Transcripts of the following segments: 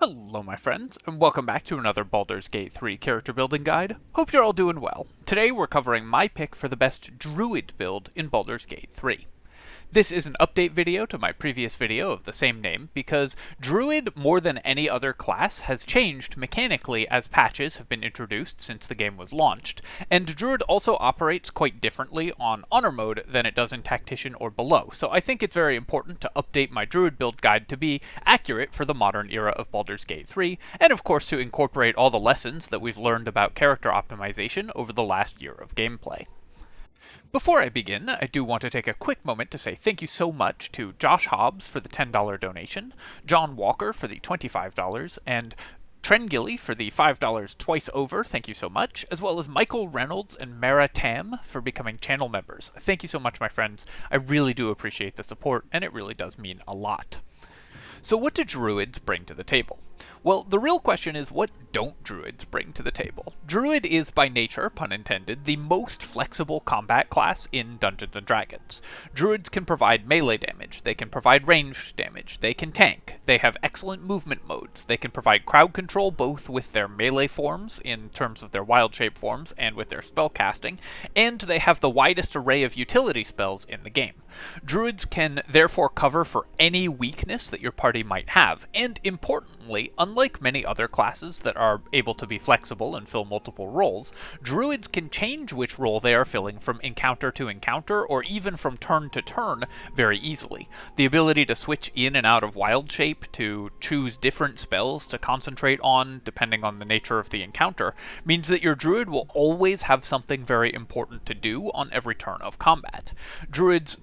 Hello my friends, and welcome back to another Baldur's Gate 3 character building guide. Hope you're all doing well. Today we're covering my pick for the best Druid build in Baldur's Gate 3. This is an update video to my previous video of the same name, because Druid, more than any other class, has changed mechanically as patches have been introduced since the game was launched, and Druid also operates quite differently on Honor mode than it does in Tactician or below, so I think it's very important to update my Druid build guide to be accurate for the modern era of Baldur's Gate 3, and of course to incorporate all the lessons that we've learned about character optimization over the last year of gameplay. Before I begin, I do want to take a quick moment to say thank you so much to Josh Hobbs for the $10 donation, John Walker for the $25, and Tren Gilly for the $5 twice over, thank you so much, as well as Michael Reynolds and Mara Tam for becoming channel members. Thank you so much, my friends. I really do appreciate the support, and it really does mean a lot. So what do Druids bring to the table? Well, the real question is, what don't Druids bring to the table? Druid is, by nature, pun intended, the most flexible combat class in Dungeons & Dragons. Druids can provide melee damage, they can provide ranged damage, they can tank, they have excellent movement modes, they can provide crowd control both with their melee forms, in terms of their wild shape forms, and with their spellcasting, and they have the widest array of utility spells in the game. Druids can therefore cover for any weakness that your party might have, and importantly, unlike many other classes that are able to be flexible and fill multiple roles, Druids can change which role they are filling from encounter to encounter, or even from turn to turn, very easily. The ability to switch in and out of wild shape, to choose different spells to concentrate on, depending on the nature of the encounter, means that your Druid will always have something very important to do on every turn of combat. Druids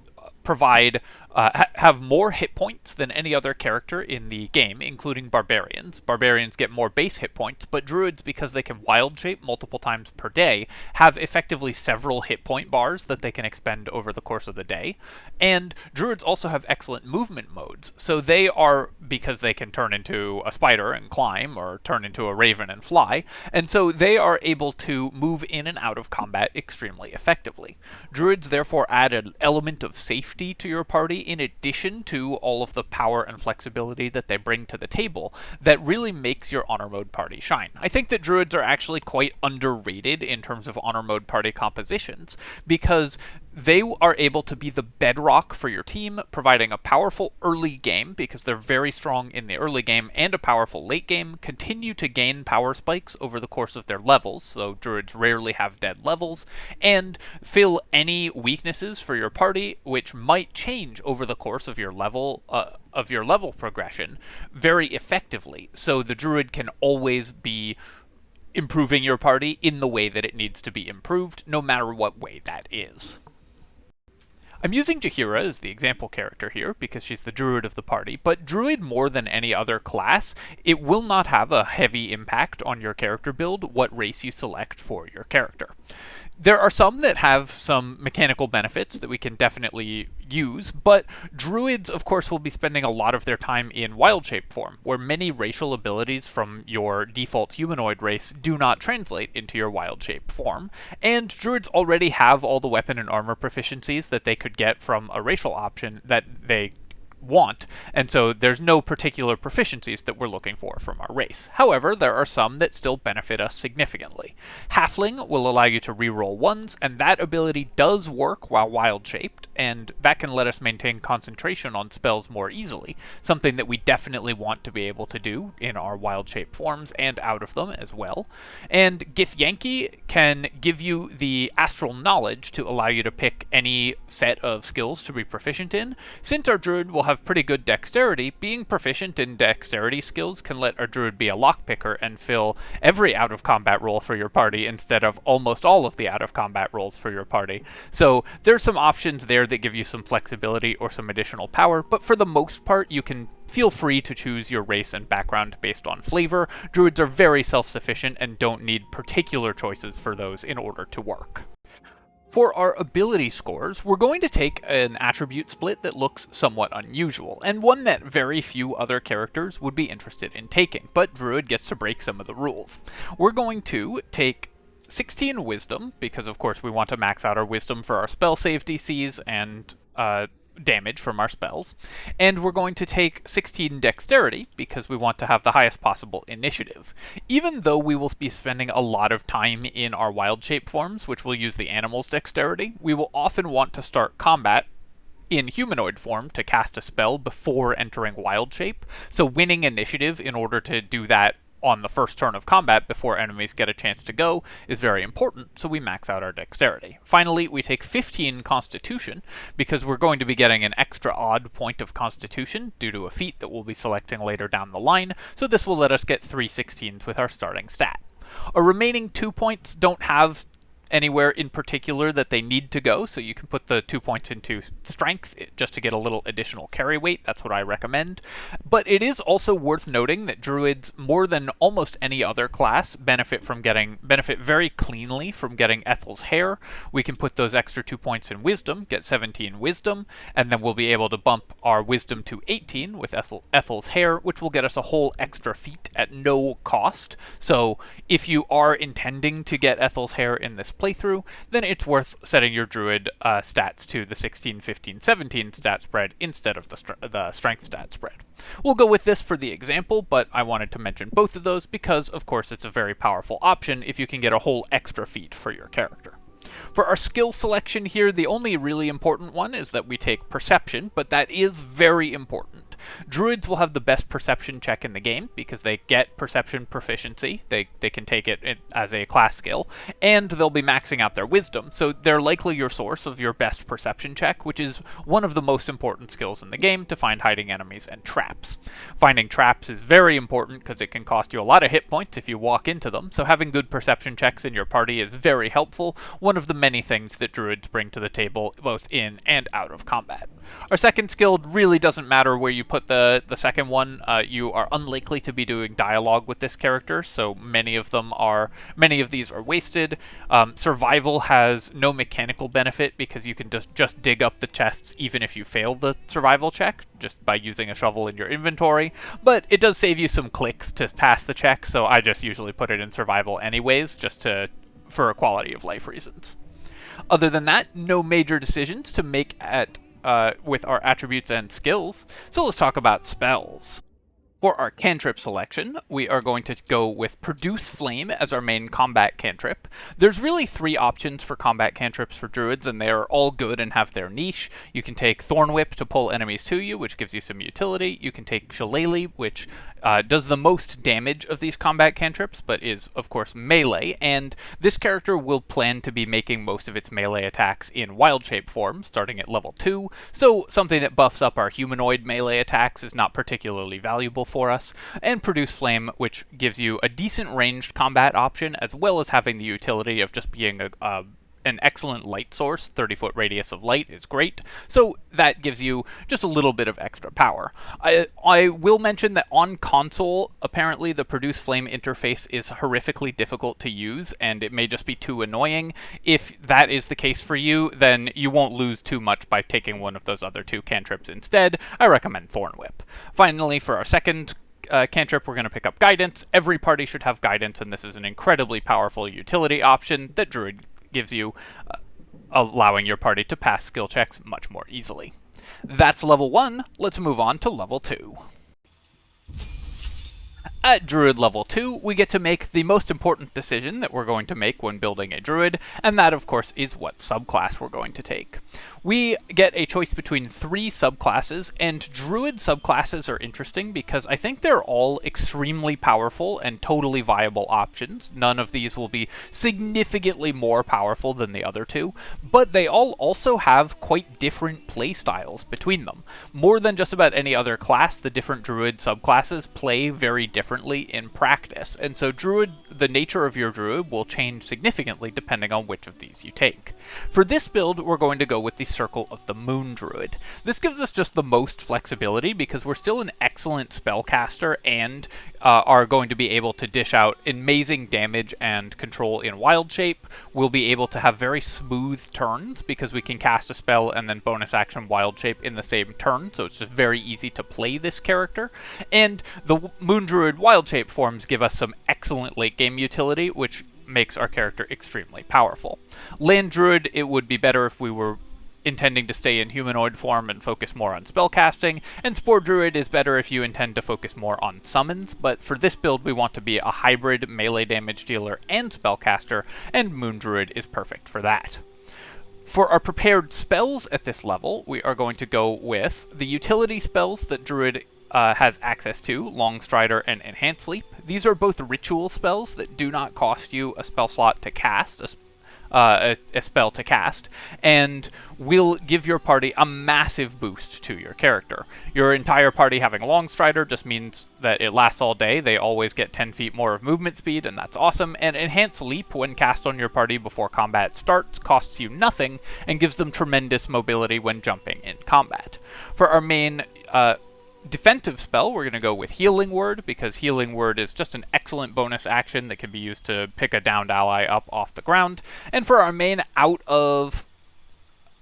have more hit points than any other character in the game, including barbarians. Barbarians get more base hit points, but druids, because they can wild shape multiple times per day, have effectively several hit point bars that they can expend over the course of the day. And druids also have excellent movement modes, so they are, because they can turn into a spider and climb, or turn into a raven and fly, and so they are able to move in and out of combat extremely effectively. Druids therefore add an element of safety to your party, in addition to all of the power and flexibility that they bring to the table, that really makes your Honor Mode party shine. I think that Druids are actually quite underrated in terms of Honor Mode party compositions, because they are able to be the bedrock for your team, providing a powerful early game, because they're very strong in the early game, and a powerful late game, continue to gain power spikes over the course of their levels, so Druids rarely have dead levels, and fill any weaknesses for your party, which might change over the course of your level progression very effectively, so the Druid can always be improving your party in the way that it needs to be improved, no matter what way that is. I'm using Jaheira as the example character here, because she's the druid of the party, but druid, more than any other class, it will not have a heavy impact on your character build what race you select for your character. There are some that have some mechanical benefits that we can definitely use, but druids, of course, will be spending a lot of their time in wild shape form, where many racial abilities from your default humanoid race do not translate into your wild shape form, and druids already have all the weapon and armor proficiencies that they could get from a racial option that they want, and so there's no particular proficiencies that we're looking for from our race. However, there are some that still benefit us significantly. Halfling will allow you to reroll ones, and that ability does work while wild-shaped, and that can let us maintain concentration on spells more easily, something that we definitely want to be able to do in our wild-shaped forms and out of them as well. And Githyanki can give you the astral knowledge to allow you to pick any set of skills to be proficient in. Since our druid will have pretty good dexterity, being proficient in dexterity skills can let our druid be a lockpicker and fill every out-of-combat role for your party instead of almost all of the out-of-combat roles for your party. So there's some options there that give you some flexibility or some additional power, but for the most part you can feel free to choose your race and background based on flavor. Druids are very self-sufficient and don't need particular choices for those in order to work. For our ability scores, we're going to take an attribute split that looks somewhat unusual, and one that very few other characters would be interested in taking, but Druid gets to break some of the rules. We're going to take 16 Wisdom, because of course we want to max out our Wisdom for our spell save DCs, and damage from our spells, and we're going to take 16 dexterity because we want to have the highest possible initiative. Even though we will be spending a lot of time in our wild shape forms, which will use the animal's dexterity, we will often want to start combat in humanoid form to cast a spell before entering wild shape, so winning initiative in order to do that on the first turn of combat before enemies get a chance to go is very important, so we max out our dexterity. Finally, we take 15 constitution because we're going to be getting an extra odd point of constitution due to a feat that we'll be selecting later down the line, so this will let us get 3 16s with our starting stat. Our remaining 2 points don't have anywhere in particular that they need to go, so you can put the 2 points into strength just to get a little additional carry weight. That's what I recommend. But it is also worth noting that druids, more than almost any other class, benefit very cleanly from getting Ethel's Hair. We can put those extra 2 points in wisdom, get 17 wisdom, and then we'll be able to bump our wisdom to 18 with Ethel's Hair, which will get us a whole extra feat at no cost. So if you are intending to get Ethel's Hair in this playthrough, then it's worth setting your druid stats to the 16, 15, 17 stat spread instead of the strength stat spread. We'll go with this for the example, but I wanted to mention both of those because, of course, it's a very powerful option if you can get a whole extra feat for your character. For our skill selection here, the only really important one is that we take perception, but that is very important. Druids will have the best perception check in the game because they get perception proficiency. They can take it as a class skill, and they'll be maxing out their wisdom, so they're likely your source of your best perception check, which is one of the most important skills in the game to find hiding enemies and traps. Finding traps is very important because it can cost you a lot of hit points if you walk into them, so having good perception checks in your party is very helpful, one of the many things that druids bring to the table both in and out of combat. Our second skill really doesn't matter where you put the second one. You are unlikely to be doing dialogue with this character, so many of these are wasted. Survival has no mechanical benefit because you can just dig up the chests even if you fail the survival check, just by using a shovel in your inventory, but it does save you some clicks to pass the check, so I just usually put it in survival anyways, just for quality of life reasons. Other than that, no major decisions to make with our attributes and skills, so let's talk about spells. For our cantrip selection, we are going to go with Produce Flame as our main combat cantrip. There's really 3 options for combat cantrips for druids, and they are all good and have their niche. You can take Thorn Whip to pull enemies to you, which gives you some utility. You can take Shillelagh, which does the most damage of these combat cantrips, but is, of course, melee, and this character will plan to be making most of its melee attacks in wild shape form, starting at level 2, so something that buffs up our humanoid melee attacks is not particularly valuable for us, and Produce Flame, which gives you a decent ranged combat option, as well as having the utility of just being an excellent light source. 30-foot radius of light is great, so that gives you just a little bit of extra power. I will mention that on console, apparently the Produce Flame interface is horrifically difficult to use, and it may just be too annoying. If that is the case for you, then you won't lose too much by taking one of those other 2 cantrips instead. I recommend Thorn Whip. Finally, for our second cantrip, we're going to pick up Guidance. Every party should have Guidance, and this is an incredibly powerful utility option that Druid gives you, allowing your party to pass skill checks much more easily. That's level 1. Let's move on to level 2. At Druid level 2, we get to make the most important decision that we're going to make when building a Druid, and that, of course, is what subclass we're going to take. We get a choice between 3 subclasses, and Druid subclasses are interesting because I think they're all extremely powerful and totally viable options. None of these will be significantly more powerful than the other 2, but they all also have quite different playstyles between them. More than just about any other class, the different Druid subclasses play very differently in practice, and so the nature of your Druid will change significantly depending on which of these you take. For this build, we're going to go with the Circle of the Moon Druid. This gives us just the most flexibility because we're still an excellent spellcaster and are going to be able to dish out amazing damage and control in wild shape. We'll be able to have very smooth turns because we can cast a spell and then bonus action wild shape in the same turn, so it's just very easy to play this character. And the Moon Druid wild shape forms give us some excellent late game utility, which makes our character extremely powerful. Land Druid, it would be better if we were intending to stay in humanoid form and focus more on spellcasting, and Spore Druid is better if you intend to focus more on summons, but for this build we want to be a hybrid melee damage dealer and spellcaster, and Moon Druid is perfect for that. For our prepared spells at this level, we are going to go with the utility spells that Druid has access to, Long Strider and Enhanced Sleep. These are both ritual spells that do not cost you a spell slot to cast, a spell to cast, and will give your party a massive boost to your character. Your entire party having Long Strider just means that it lasts all day. They always get 10 feet more of movement speed, and that's awesome. And Enhanced Leap, when cast on your party before combat starts, costs you nothing and gives them tremendous mobility when jumping in combat. For our main defensive spell, we're going to go with Healing Word, because Healing Word is just an excellent bonus action that can be used to pick a downed ally up off the ground. And for our main out of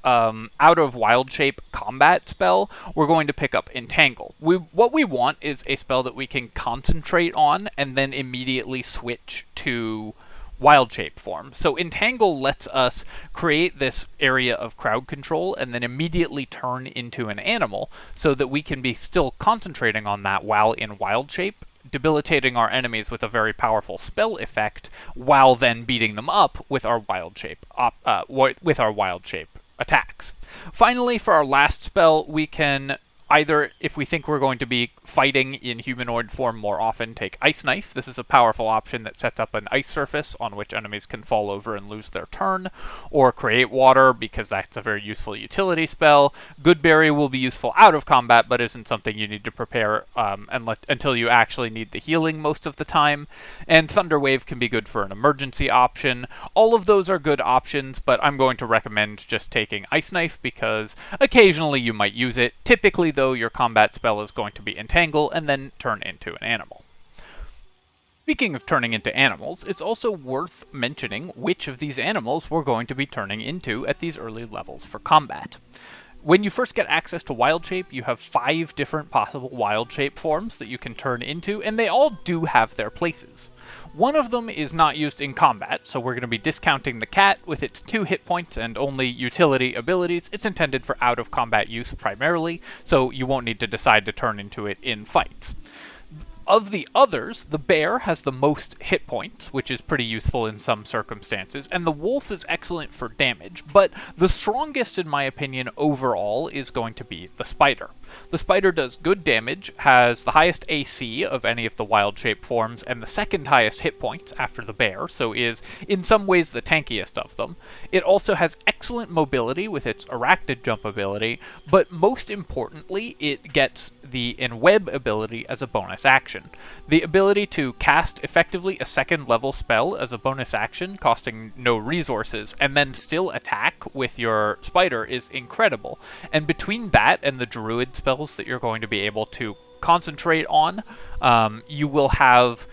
wild shape combat spell, we're going to pick up Entangle. What we want is a spell that we can concentrate on and then immediately switch to wild shape form. So Entangle lets us create this area of crowd control and then immediately turn into an animal so that we can be still concentrating on that while in wild shape, debilitating our enemies with a very powerful spell effect while then beating them up with our wild shape attacks. Finally, for our last spell, we can either, if we think we're going to be fighting in humanoid form more often, take Ice Knife. This is a powerful option that sets up an ice surface on which enemies can fall over and lose their turn, or Create Water, because that's a very useful utility spell. Goodberry will be useful out of combat, but isn't something you need to prepare until you actually need the healing most of the time. And Thunder Wave can be good for an emergency option. All of those are good options, but I'm going to recommend just taking Ice Knife because occasionally you might use it. Typically, though, your combat spell is going to be Entangle and then turn into an animal. Speaking of turning into animals, it's also worth mentioning which of these animals we're going to be turning into at these early levels for combat. When you first get access to Wild Shape, you have 5 different possible Wild Shape forms that you can turn into, and they all do have their places. One of them is not used in combat, so we're going to be discounting the cat with its 2 hit points and only utility abilities. It's intended for out-of-combat use primarily, so you won't need to decide to turn into it in fights. Of the others, the bear has the most hit points, which is pretty useful in some circumstances, and the wolf is excellent for damage, but the strongest, in my opinion, overall is going to be the spider. The spider does good damage, has the highest AC of any of the wild shape forms, and the second highest hit points after the bear, so is in some ways the tankiest of them. It also has excellent mobility with its arachnid jump ability, but most importantly, it gets the Enweb ability as a bonus action. The ability to cast effectively a second level spell as a bonus action, costing no resources, and then still attack with your spider is incredible. And between that and the druid spells that you're going to be able to concentrate on, you will have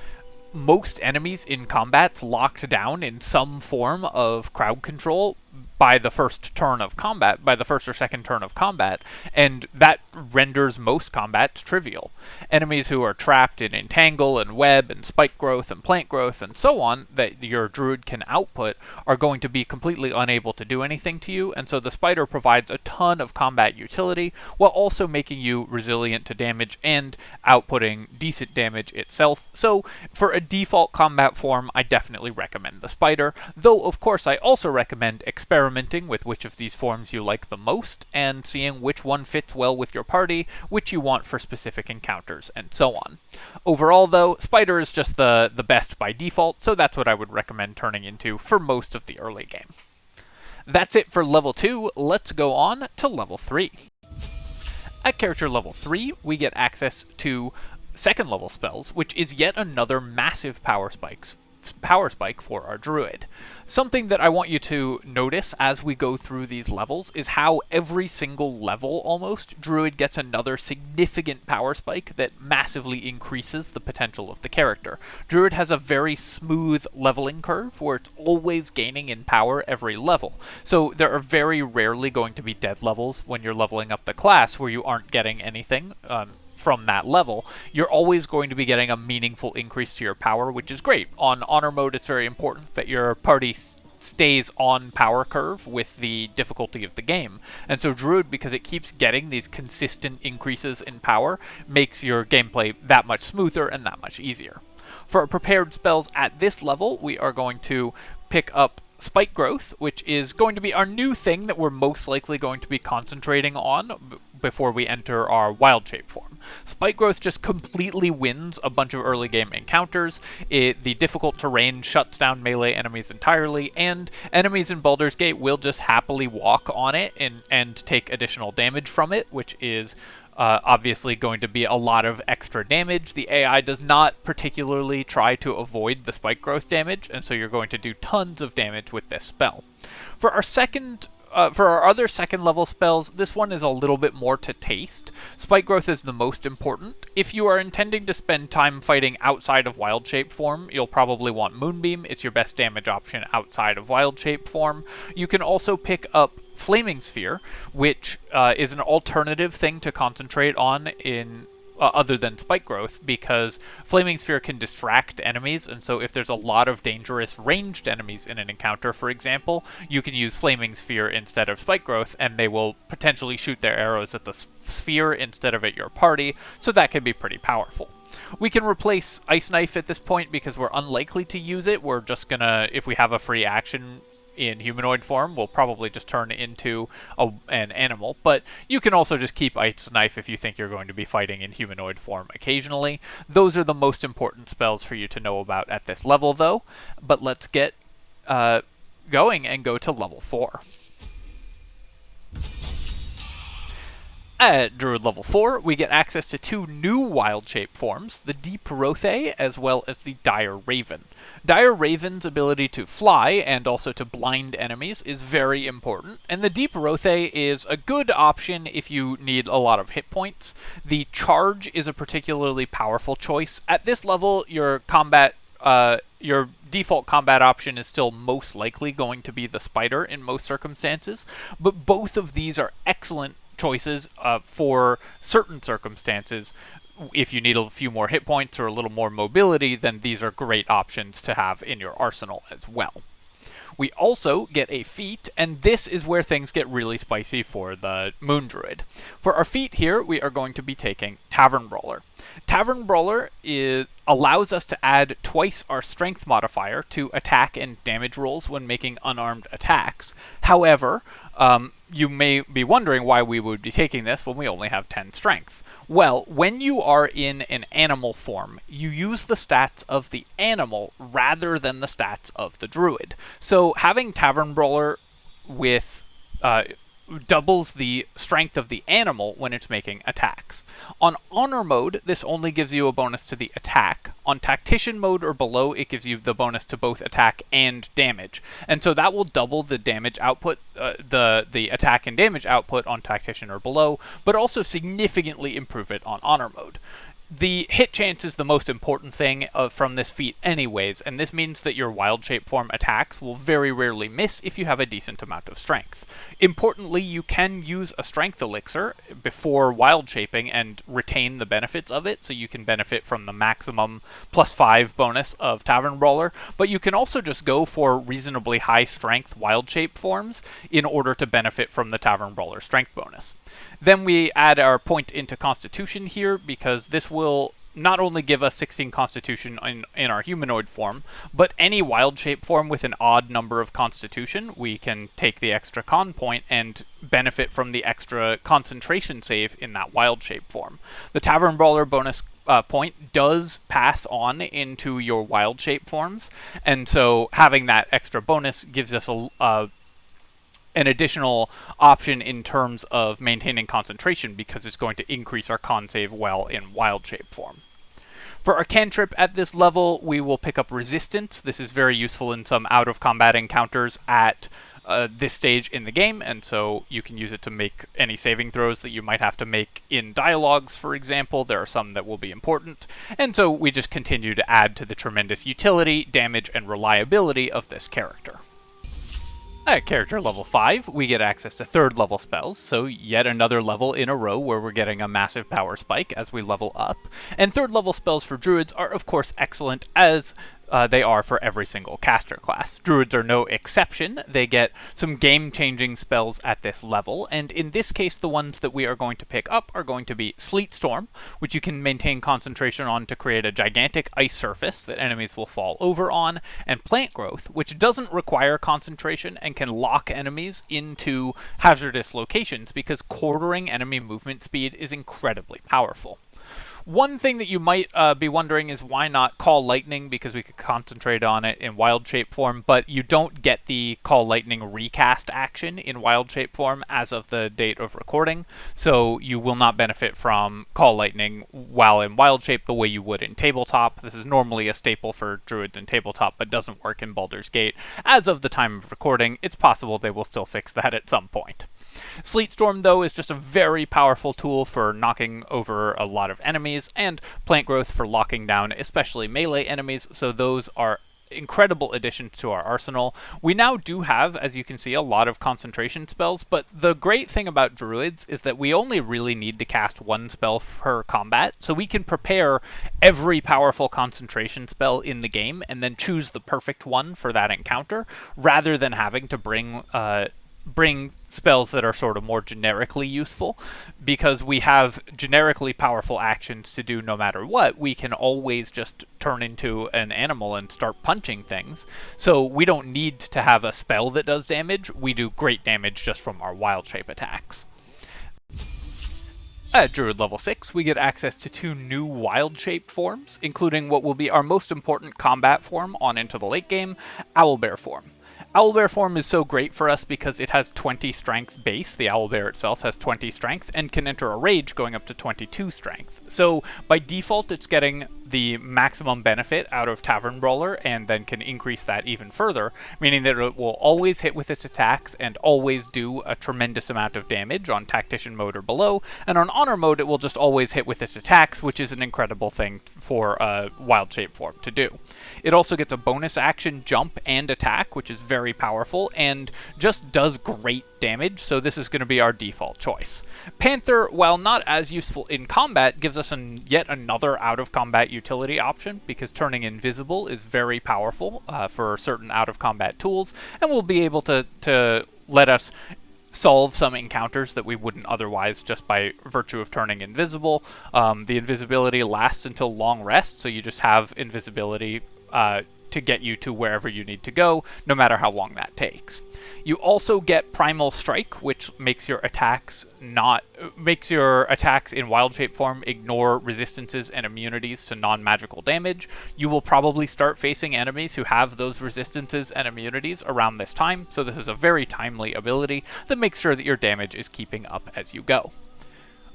most enemies in combats locked down in some form of crowd control by the first or second turn of combat, and that renders most combats trivial. Enemies who are trapped in Entangle and Web and Spike Growth and Plant Growth and so on that your druid can output are going to be completely unable to do anything to you, and so the spider provides a ton of combat utility while also making you resilient to damage and outputting decent damage itself. So for a default combat form, I definitely recommend the spider, though of course I also recommend experimenting with which of these forms you like the most and seeing which one fits well with your party, which you want for specific encounters, and so on. Overall, though, spider is just the best by default, so that's what I would recommend turning into for most of the early game. That's it for level 2. Let's go on to level 3. At character level 3, we get access to second level spells, which is yet another massive power spike for our druid. Something that I want you to notice as we go through these levels is how every single level almost, druid gets another significant power spike that massively increases the potential of the character. Druid has a very smooth leveling curve where it's always gaining in power every level. So there are very rarely going to be dead levels when you're leveling up the class where you aren't getting anything from that level. You're always going to be getting a meaningful increase to your power, which is great. On honor mode, it's very important that your party stays on power curve with the difficulty of the game. And so Druid, because it keeps getting these consistent increases in power, makes your gameplay that much smoother and that much easier. For our prepared spells at this level, we are going to pick up Spike Growth, which is going to be our new thing that we're most likely going to be concentrating on before we enter our Wild Shape form. Spike Growth just completely wins a bunch of early game encounters. The difficult terrain shuts down melee enemies entirely, and enemies in Baldur's Gate will just happily walk on it and take additional damage from it, which is obviously going to be a lot of extra damage. The AI does not particularly try to avoid the spike growth damage, and so you're going to do tons of damage with this spell. For our other second level spells, this one is a little bit more to taste. Spike Growth is the most important. If you are intending to spend time fighting outside of Wild Shape form, you'll probably want Moonbeam. It's your best damage option outside of Wild Shape form. You can also pick up Flaming Sphere, which is an alternative thing to concentrate on in other than Spike Growth, because Flaming Sphere can distract enemies, and so if there's a lot of dangerous ranged enemies in an encounter, for example, you can use Flaming Sphere instead of Spike Growth, and they will potentially shoot their arrows at the sphere instead of at your party, so that can be pretty powerful. We can replace Ice Knife at this point because we're unlikely to use it. We're just gonna, if we have a free action in humanoid form, we'll probably just turn into an animal, but you can also just keep Ice Knife if you think you're going to be fighting in humanoid form occasionally. Those are the most important spells for you to know about at this level, though, but let's get going and go to level 4. At Druid level 4, we get access to 2 new wild shape forms, the Deep Rothe as well as the Dire Raven. Dire Raven's ability to fly and also to blind enemies is very important, and the Deep Rothe is a good option if you need a lot of hit points. The Charge is a particularly powerful choice. At this level, your default combat option is still most likely going to be the Spider in most circumstances, but both of these are excellent choices for certain circumstances. If you need a few more hit points or a little more mobility, then these are great options to have in your arsenal as well. We also get a feat, and this is where things get really spicy for the Moon Druid. For our feat here, we are going to be taking Tavern Brawler. Tavern Brawler allows us to add twice our strength modifier to attack and damage rolls when making unarmed attacks. However, you may be wondering why we would be taking this when we only have 10 strength. Well, when you are in an animal form, you use the stats of the animal rather than the stats of the druid. So having Tavern Brawler with doubles the strength of the animal when it's making attacks. On Honor mode, this only gives you a bonus to the attack. On Tactician mode or below, it gives you the bonus to both attack and damage. And so that will double the damage output, the attack and damage output on Tactician or below, but also significantly improve it on Honor mode. The hit chance is the most important thing from this feat anyways, and this means that your wild shape form attacks will very rarely miss if you have a decent amount of strength. Importantly, you can use a strength elixir before wild shaping and retain the benefits of it, so you can benefit from the maximum +5 bonus of Tavern Brawler, but you can also just go for reasonably high strength wild shape forms in order to benefit from the Tavern Brawler strength bonus. Then we add our point into Constitution here, because this will not only give us 16 Constitution in our humanoid form, but any wild shape form with an odd number of Constitution, we can take the extra con point and benefit from the extra concentration save in that wild shape form. The Tavern Brawler bonus point does pass on into your wild shape forms, and so having that extra bonus gives us an additional option in terms of maintaining concentration, because it's going to increase our con save well in wild shape form. For our cantrip at this level, we will pick up Resistance. This is very useful in some out-of-combat encounters at this stage in the game, and so you can use it to make any saving throws that you might have to make in dialogues, for example. There are some that will be important, and so we just continue to add to the tremendous utility, damage, and reliability of this character. At character level 5, we get access to 3rd level spells, so yet another level in a row where we're getting a massive power spike as we level up. And 3rd level spells for druids are of course excellent, as they are for every single caster class. Druids are no exception. They get some game-changing spells at this level, and in this case the ones that we are going to pick up are going to be Sleet Storm, which you can maintain concentration on to create a gigantic ice surface that enemies will fall over on, and Plant Growth, which doesn't require concentration and can lock enemies into hazardous locations because quartering enemy movement speed is incredibly powerful. One thing that you might be wondering is why not Call Lightning, because we could concentrate on it in Wild Shape form, but you don't get the Call Lightning recast action in Wild Shape form as of the date of recording, so you will not benefit from Call Lightning while in Wild Shape the way you would in Tabletop. This is normally a staple for Druids in Tabletop, but doesn't work in Baldur's Gate. As of the time of recording, it's possible they will still fix that at some point. Sleet Storm, though, is just a very powerful tool for knocking over a lot of enemies, and Plant Growth for locking down especially melee enemies, so those are incredible additions to our arsenal. We now do have, as you can see, a lot of concentration spells, but the great thing about Druids is that we only really need to cast one spell per combat, so we can prepare every powerful concentration spell in the game and then choose the perfect one for that encounter, rather than having to bring spells that are sort of more generically useful. Because we have generically powerful actions to do no matter what, we can always just turn into an animal and start punching things. So we don't need to have a spell that does damage, we do great damage just from our wild shape attacks. At Druid level 6, we get access to 2 new wild shape forms, including what will be our most important combat form on into the late game, Owlbear form. Owlbear form is so great for us because it has 20 strength base. The owlbear itself has 20 strength and can enter a rage going up to 22 strength. So by default, it's getting the maximum benefit out of Tavern Brawler and then can increase that even further, meaning that it will always hit with its attacks and always do a tremendous amount of damage on Tactician mode or below, and on Honor mode it will just always hit with its attacks, which is an incredible thing for a wild shape form to do. It also gets a bonus action jump and attack, which is very powerful and just does great damage, so this is going to be our default choice. Panther, while not as useful in combat, gives us yet another out-of-combat utility option, because turning invisible is very powerful for certain out-of-combat tools, and will be able to let us solve some encounters that we wouldn't otherwise just by virtue of turning invisible. The invisibility lasts until long rest, so you just have invisibility to get you to wherever you need to go, no matter how long that takes. You also get Primal Strike, which makes your attacks in wild shape form ignore resistances and immunities to non-magical damage. You will probably start facing enemies who have those resistances and immunities around this time, so this is a very timely ability that makes sure that your damage is keeping up as you go.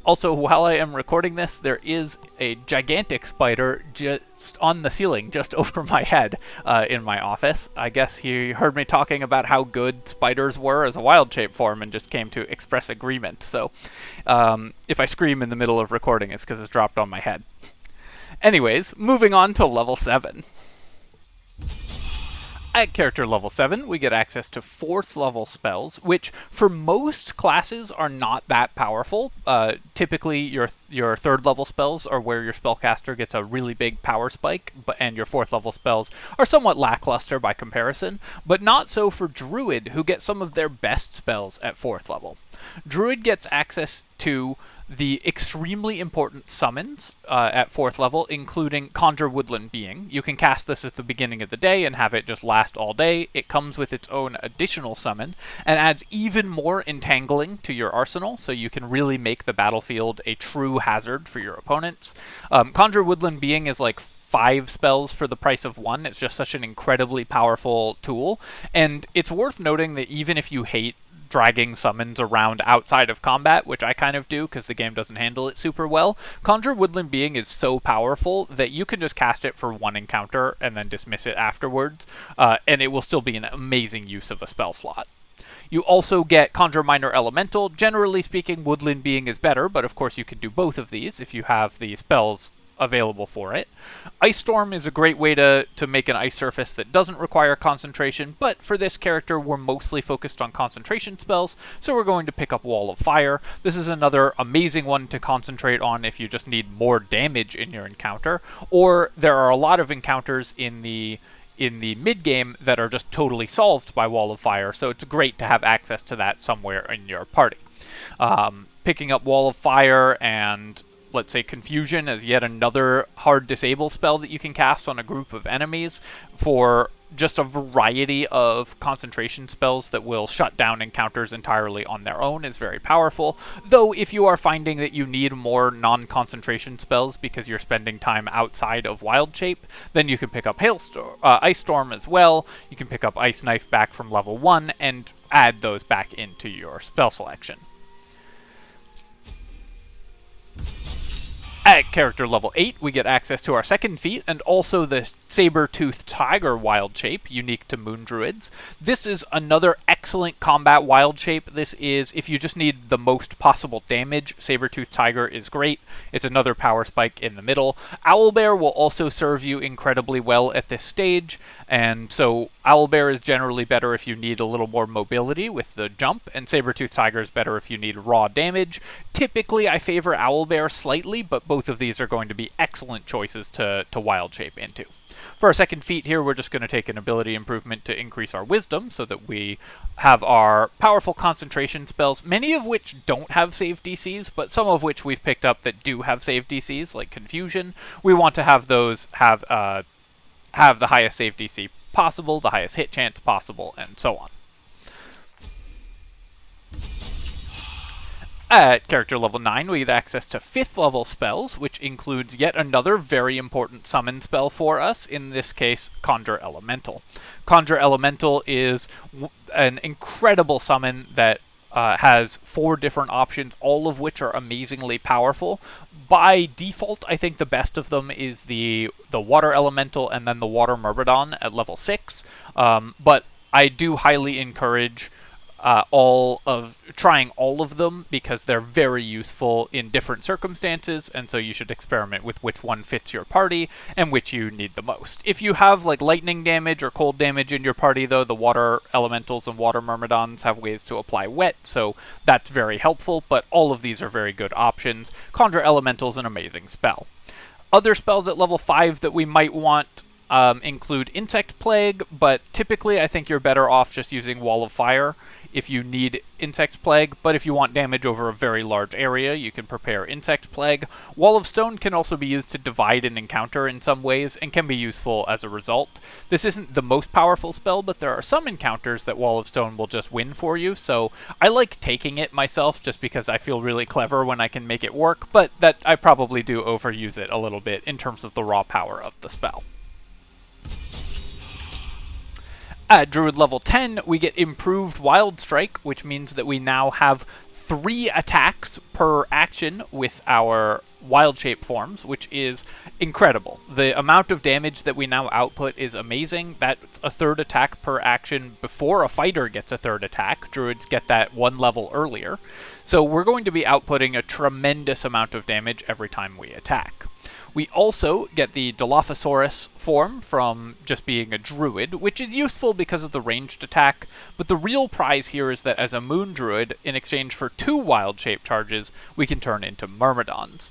Also, while I am recording this, there is a gigantic spider just on the ceiling, just over my head in my office. I guess he heard me talking about how good spiders were as a wild shape form and just came to express agreement. So if I scream in the middle of recording, it's because it's dropped on my head. Anyways, moving on to level 7. At character level 7, we get access to 4th level spells, which for most classes are not that powerful. Typically, your 3rd level spells are where your spellcaster gets a really big power spike, and your 4th level spells are somewhat lackluster by comparison, but not so for Druid, who get some of their best spells at 4th level. Druid gets access to the extremely important summons at 4th level, including Conjure Woodland Being. You can cast this at the beginning of the day and have it just last all day. It comes with its own additional summon and adds even more entangling to your arsenal, so you can really make the battlefield a true hazard for your opponents. Conjure Woodland Being is like 5 spells for the price of 1. It's just such an incredibly powerful tool, and it's worth noting that even if you hate dragging summons around outside of combat, which I kind of do because the game doesn't handle it super well, Conjure Woodland Being is so powerful that you can just cast it for 1 encounter and then dismiss it afterwards, and it will still be an amazing use of a spell slot. You also get Conjure Minor Elemental. Generally speaking, Woodland Being is better, but of course you can do both of these if you have the spells available for it. Ice Storm is a great way to make an ice surface that doesn't require concentration, but for this character we're mostly focused on concentration spells, so we're going to pick up Wall of Fire. This is another amazing one to concentrate on if you just need more damage in your encounter, or there are a lot of encounters in the mid-game that are just totally solved by Wall of Fire, so it's great to have access to that somewhere in your party. Picking up Wall of Fire and, let's say, Confusion as yet another hard disable spell that you can cast on a group of enemies for just a variety of concentration spells that will shut down encounters entirely on their own is very powerful. Though if you are finding that you need more non-concentration spells because you're spending time outside of Wild Shape, then you can pick up Ice Storm as well. You can pick up Ice Knife back from level 1 and add those back into your spell selection. At character level 8, we get access to our second feat, and also the Saber-Toothed Tiger Wild Shape, unique to Moon Druids. This is another excellent combat Wild Shape. This is, if you just need the most possible damage, Saber-Toothed Tiger is great. It's another power spike in the middle. Owlbear will also serve you incredibly well at this stage, and so Owlbear is generally better if you need a little more mobility with the jump, and Saber-Toothed Tiger is better if you need raw damage. Typically, I favor Owlbear slightly, but both of these are going to be excellent choices to Wild Shape into. For our second feat here, we're just going to take an ability improvement to increase our wisdom so that we have our powerful concentration spells, many of which don't have save DCs, but some of which we've picked up that do have save DCs, like Confusion. We want to have those have the highest save DC possible, the highest hit chance possible, and so on. At character level 9, we get access to 5th level spells, which includes yet another very important summon spell for us, in this case, Conjure Elemental. Conjure Elemental is an incredible summon that has 4 different options, all of which are amazingly powerful. By default, I think the best of them is the Water Elemental and then the Water Myrmidon at level 6, but I do highly encourage trying all of them because they're very useful in different circumstances, and so you should experiment with which one fits your party and which you need the most. If you have like lightning damage or cold damage in your party, though, the Water Elementals and Water Myrmidons have ways to apply wet, so that's very helpful, but all of these are very good options. Conjure Elemental is an amazing spell. Other spells at level 5 that we might want include Insect Plague, but typically I think you're better off just using Wall of Fire if you need Insect Plague, but if you want damage over a very large area, you can prepare Insect Plague. Wall of Stone can also be used to divide an encounter in some ways, and can be useful as a result. This isn't the most powerful spell, but there are some encounters that Wall of Stone will just win for you, so I like taking it myself just because I feel really clever when I can make it work, but that I probably do overuse it a little bit in terms of the raw power of the spell. At Druid level 10, we get improved Wild Strike, which means that we now have 3 attacks per action with our Wild Shape forms, which is incredible. The amount of damage that we now output is amazing. That's a 3rd attack per action before a fighter gets a 3rd attack. Druids get that 1 level earlier. So we're going to be outputting a tremendous amount of damage every time we attack. We also get the Dilophosaurus form from just being a druid, which is useful because of the ranged attack, but the real prize here is that as a Moon Druid, in exchange for 2 Wild Shape charges, we can turn into Myrmidons.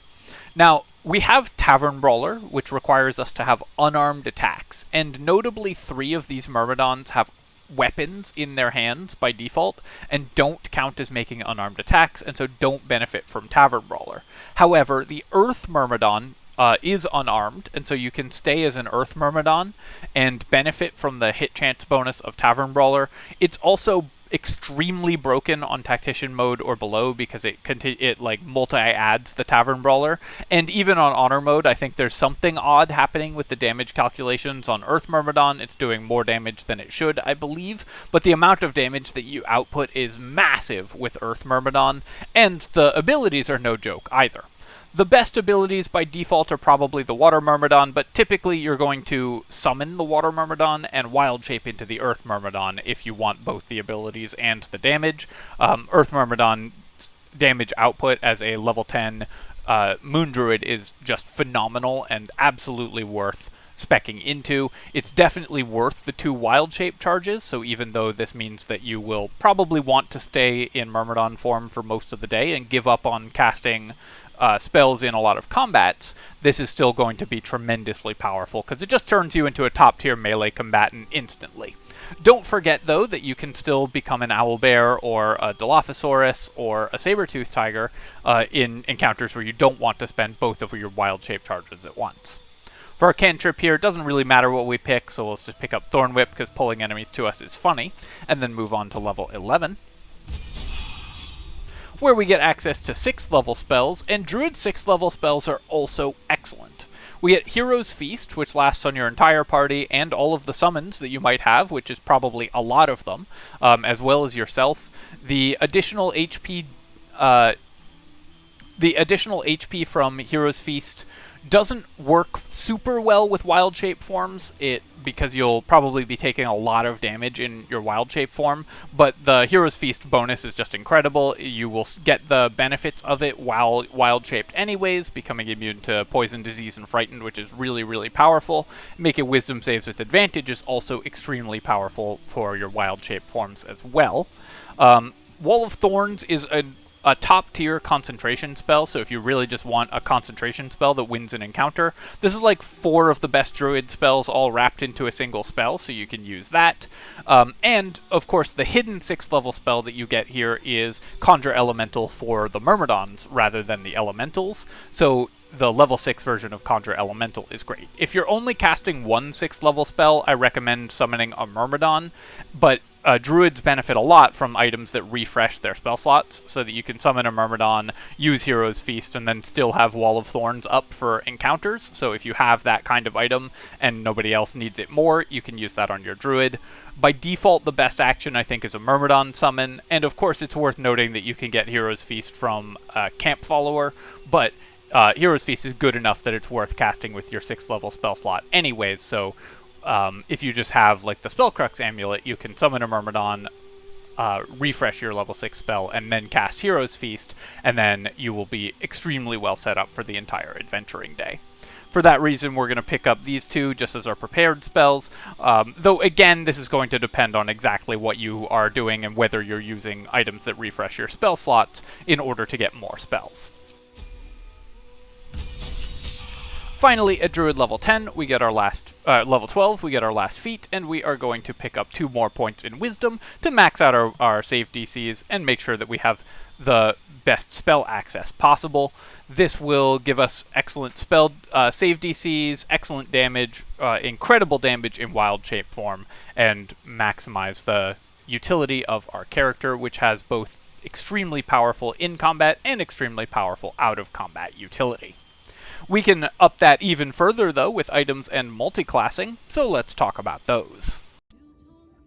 Now, we have Tavern Brawler, which requires us to have unarmed attacks, and notably 3 of these Myrmidons have weapons in their hands by default, and don't count as making unarmed attacks, and so don't benefit from Tavern Brawler. However, the Earth Myrmidon is unarmed, and so you can stay as an Earth Myrmidon and benefit from the hit chance bonus of Tavern Brawler. It's also extremely broken on Tactician mode or below because it like multi-adds the Tavern Brawler, and even on Honor mode I think there's something odd happening with the damage calculations on Earth Myrmidon. It's doing more damage than it should, I believe, but the amount of damage that you output is massive with Earth Myrmidon, and the abilities are no joke either. The best abilities by default are probably the Water Myrmidon, but typically you're going to summon the Water Myrmidon and Wild Shape into the Earth Myrmidon if you want both the abilities and the damage. Earth Myrmidon damage output as a level 10 Moon Druid is just phenomenal and absolutely worth speccing into. It's definitely worth the 2 wild shape charges, so even though this means that you will probably want to stay in Myrmidon form for most of the day and give up on casting spells in a lot of combats, this is still going to be tremendously powerful, because it just turns you into a top-tier melee combatant instantly. Don't forget, though, that you can still become an owlbear or a Dilophosaurus or a saber-toothed tiger in encounters where you don't want to spend both of your wild shape charges at once. For our cantrip here, it doesn't really matter what we pick, so let's just pick up Thorn Whip because pulling enemies to us is funny, and then move on to level 11, where we get access to 6th level spells, and Druid 6th level spells are also excellent. We get Hero's Feast, which lasts on your entire party, and all of the summons that you might have, which is probably a lot of them, as well as yourself. The additional HP from Hero's Feast doesn't work super well with wild shape forms, because you'll probably be taking a lot of damage in your wild shape form, but the Hero's Feast bonus is just incredible. You will get the benefits of it while wild shaped anyways, becoming immune to poison, disease, and frightened, which is really, really powerful. Making wisdom saves with advantage is also extremely powerful for your wild shape forms as well. Wall of Thorns is a top-tier concentration spell, so if you really just want a concentration spell that wins an encounter, this is like 4 of the best Druid spells all wrapped into a single spell, so you can use that. And, of course, the hidden 6th level spell that you get here is Conjure Elemental for the Myrmidons rather than the Elementals, so the level 6 version of Conjure Elemental is great. If you're only casting one 6th level spell, I recommend summoning a Myrmidon, but Druids benefit a lot from items that refresh their spell slots, so that you can summon a Myrmidon, use Hero's Feast, and then still have Wall of Thorns up for encounters. So if you have that kind of item and nobody else needs it more, you can use that on your Druid. By default, the best action, I think, is a Myrmidon summon, and of course it's worth noting that you can get Hero's Feast from Camp Follower, but Hero's Feast is good enough that it's worth casting with your 6th level spell slot anyways, so if you just have like the Spellcrux Amulet, you can summon a Myrmidon, refresh your level 6 spell, and then cast Hero's Feast, and then you will be extremely well set up for the entire adventuring day. For that reason, we're going to pick up these 2 just as our prepared spells, though again, this is going to depend on exactly what you are doing and whether you're using items that refresh your spell slots in order to get more spells. Finally, at Druid level 10, we get our last, level 12, we get our last feat, and we are going to pick up 2 more points in Wisdom to max out our save DCs and make sure that we have the best spell access possible. This will give us excellent spell save DCs, excellent damage, incredible damage in wild shape form, and maximize the utility of our character, which has both extremely powerful in combat and extremely powerful out of combat utility. We can up that even further, though, with items and multiclassing, so let's talk about those.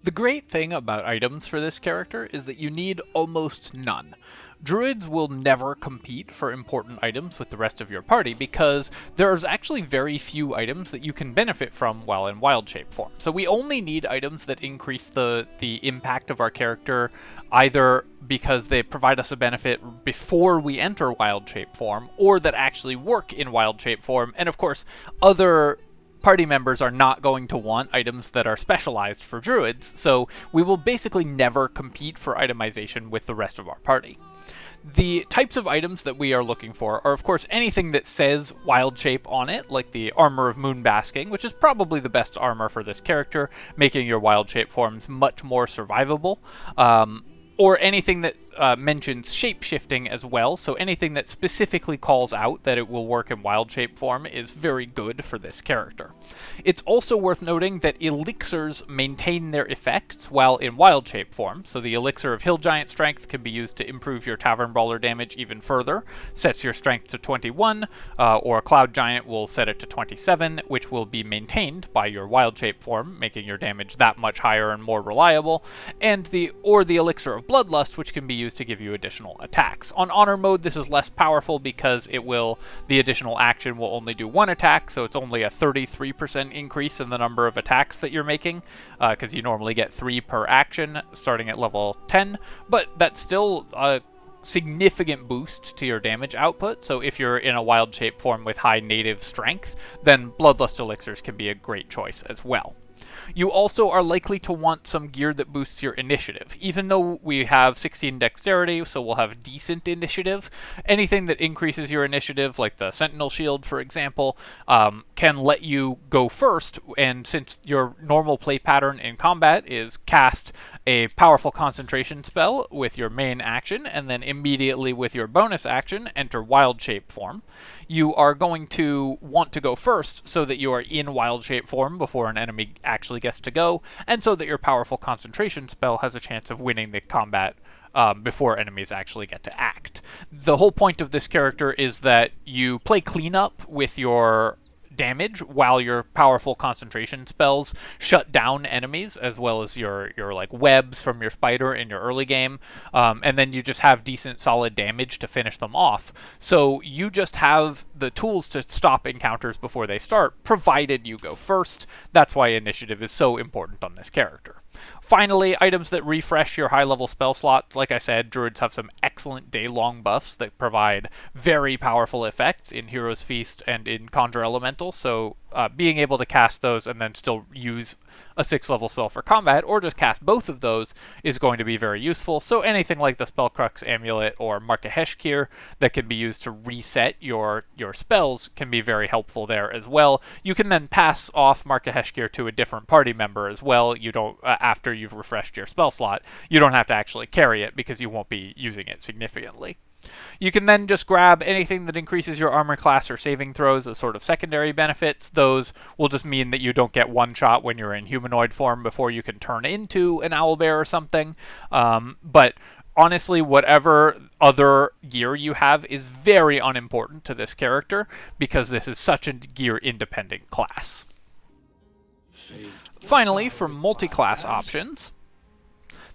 The great thing about items for this character is that you need almost none. Druids will never compete for important items with the rest of your party because there's actually very few items that you can benefit from while in wild shape form. So we only need items that increase the impact of our character, either because they provide us a benefit before we enter wild shape form, or that actually work in wild shape form, and of course other party members are not going to want items that are specialized for druids, so we will basically never compete for itemization with the rest of our party. The types of items that we are looking for are, of course, anything that says wild shape on it, like the Armor of Moon Basking, which is probably the best armor for this character, making your wild shape forms much more survivable. Or anything that mentions shape-shifting as well, so anything that specifically calls out that it will work in wild shape form is very good for this character. It's also worth noting that elixirs maintain their effects while in wild shape form, so the elixir of Hill Giant Strength can be used to improve your Tavern Brawler damage even further, sets your strength to 21, or a Cloud Giant will set it to 27, which will be maintained by your wild shape form, making your damage that much higher and more reliable, and the elixir of Bloodlust, which can be used to give you additional attacks. On Honor mode, this is less powerful because the additional action will only do 1 attack, so it's only a 33% increase in the number of attacks that you're making, because you normally get 3 per action starting at level 10, but that's still significant boost to your damage output. So if you're in a wild shape form with high native strength, then Bloodlust Elixirs can be a great choice as well. You also are likely to want some gear that boosts your initiative. Even though we have 16 dexterity, so we'll have decent initiative, anything that increases your initiative, like the Sentinel Shield, for example, can let you go first, and since your normal play pattern in combat is cast a powerful concentration spell with your main action, and then immediately with your bonus action, enter wild shape form, you are going to want to go first so that you are in wild shape form before an enemy actually gets to go, and so that your powerful concentration spell has a chance of winning the combat before enemies actually get to act. The whole point of this character is that you play cleanup with your damage while your powerful concentration spells shut down enemies, as well as your like webs from your spider in your early game, and then you just have decent solid damage to finish them off. So you just have the tools to stop encounters before they start, provided you go first. That's why initiative is so important on this character. Finally, items that refresh your high-level spell slots. Like I said, druids have some excellent day-long buffs that provide very powerful effects in Hero's Feast and in Conjure Elemental, so being able to cast those and then still use a 6th-level spell for combat, or just cast both of those, is going to be very useful. So anything like the Spellcrux Amulet or Markaheshkir that can be used to reset your spells can be very helpful there as well. You can then pass off Markaheshkir to a different party member as well. You don't, after you've refreshed your spell slot, you don't have to actually carry it because you won't be using it significantly. You can then just grab anything that increases your armor class or saving throws as sort of secondary benefits. Those will just mean that you don't get one shot when you're in humanoid form before you can turn into an owlbear or something. But honestly, whatever other gear you have is very unimportant to this character because this is such a gear-independent class. Finally, for multi-class options,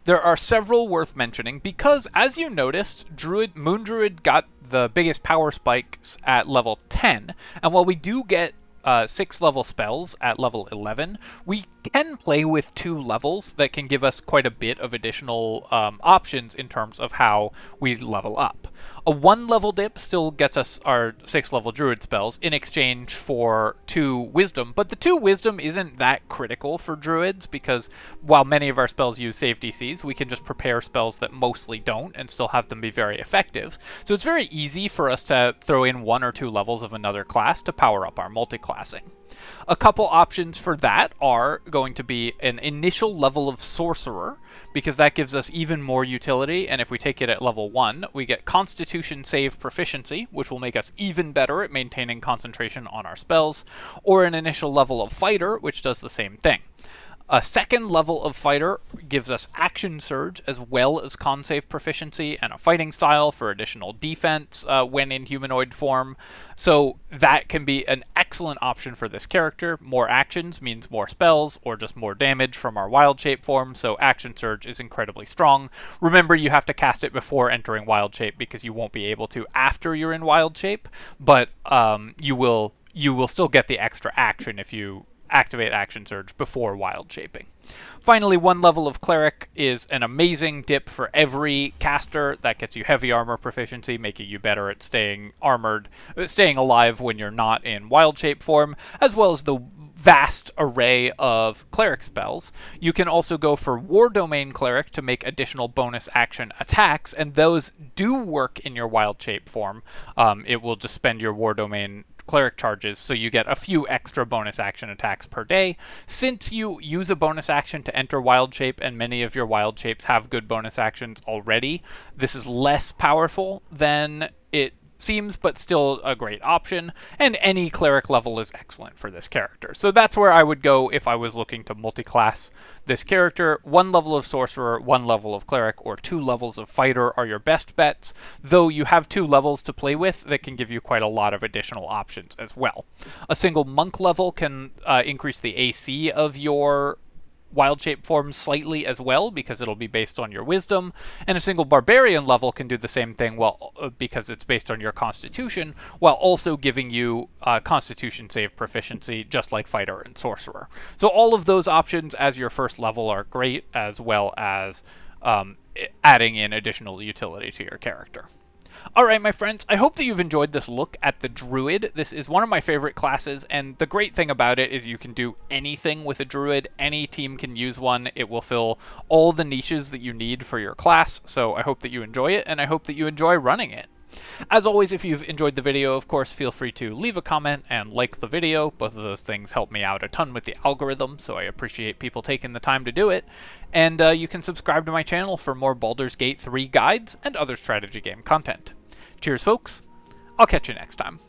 there are several worth mentioning because, as you noticed, Moon Druid got the biggest power spikes at level 10, and while we do get 6th-level spells at level 11, we can play with 2 levels that can give us quite a bit of additional options in terms of how we level up. A 1-level dip still gets us our 6th-level Druid spells in exchange for 2 Wisdom, but the 2 Wisdom isn't that critical for Druids because while many of our spells use save DCs, we can just prepare spells that mostly don't and still have them be very effective. So it's very easy for us to throw in 1 or 2 levels of another class to power up our multiclassing. A couple options for that are going to be an initial level of Sorcerer, because that gives us even more utility, and if we take it at level 1, we get Constitution Save Proficiency, which will make us even better at maintaining concentration on our spells, or an initial level of Fighter, which does the same thing. A 2nd level of Fighter gives us Action Surge as well as Con Save Proficiency and a Fighting Style for additional defense when in humanoid form. So that can be an excellent option for this character. More actions means more spells or just more damage from our Wild Shape form, so Action Surge is incredibly strong. Remember, you have to cast it before entering Wild Shape because you won't be able to after you're in Wild Shape, but you will still get the extra action if you activate Action Surge before wild shaping. Finally, 1 level of Cleric is an amazing dip for every caster. That gets you heavy armor proficiency, making you better at staying alive when you're not in wild shape form, as well as the vast array of cleric spells. You can also go for War Domain Cleric to make additional bonus action attacks, and those do work in your wild shape form. It will just spend your War Domain Cleric charges, so you get a few extra bonus action attacks per day. Since you use a bonus action to enter Wild Shape, and many of your Wild Shapes have good bonus actions already, this is less powerful than it seems, but still a great option, and any Cleric level is excellent for this character. So that's where I would go if I was looking to multi-class this character. 1 level of Sorcerer, 1 level of Cleric, or 2 levels of Fighter are your best bets, though you have 2 levels to play with that can give you quite a lot of additional options as well. A single Monk level can increase the AC of your Wild Shape form slightly as well, because it'll be based on your Wisdom, and a single Barbarian level can do the same thing because it's based on your Constitution, while also giving you Constitution Save Proficiency, just like Fighter and Sorcerer. So all of those options as your first level are great, as well as adding in additional utility to your character. Alright, my friends, I hope that you've enjoyed this look at the Druid. This is one of my favorite classes, and the great thing about it is you can do anything with a Druid. Any team can use one. It will fill all the niches that you need for your class, so I hope that you enjoy it, and I hope that you enjoy running it. As always, if you've enjoyed the video, of course, feel free to leave a comment and like the video. Both of those things help me out a ton with the algorithm, so I appreciate people taking the time to do it. And you can subscribe to my channel for more Baldur's Gate 3 guides and other strategy game content. Cheers, folks. I'll catch you next time.